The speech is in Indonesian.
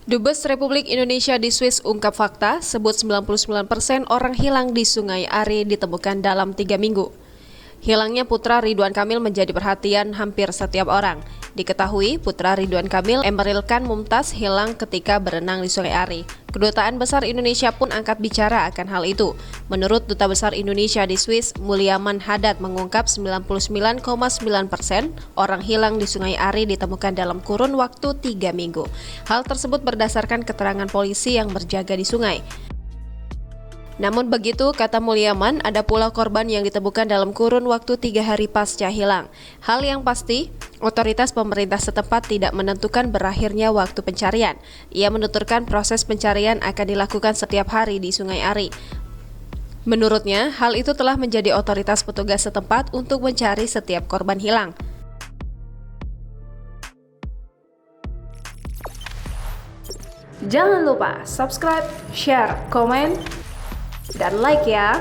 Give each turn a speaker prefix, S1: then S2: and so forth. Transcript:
S1: Dubes Republik Indonesia di Swiss ungkap fakta, sebut 99% orang hilang di Sungai Are ditemukan dalam 3 minggu. Hilangnya putra Ridwan Kamil menjadi perhatian hampir setiap orang. Diketahui putra Ridwan Kamil, Emeril Khan Mumtaz, hilang ketika berenang di Sungai Are. Kedutaan Besar Indonesia pun angkat bicara akan hal itu. Menurut Duta Besar Indonesia di Swiss, Mulyaman Haddad mengungkap 99,9% orang hilang di Sungai Are ditemukan dalam kurun waktu 3 minggu. Hal tersebut berdasarkan keterangan polisi yang berjaga di sungai. Namun begitu, kata Mulyaman, ada pula korban yang ditemukan dalam kurun waktu 3 hari pasca hilang. Hal yang pasti, otoritas pemerintah setempat tidak menentukan berakhirnya waktu pencarian. Ia menuturkan proses pencarian akan dilakukan setiap hari di Sungai Are. Menurutnya, hal itu telah menjadi otoritas petugas setempat untuk mencari setiap korban hilang.
S2: Jangan lupa subscribe, share, komen, dan like ya.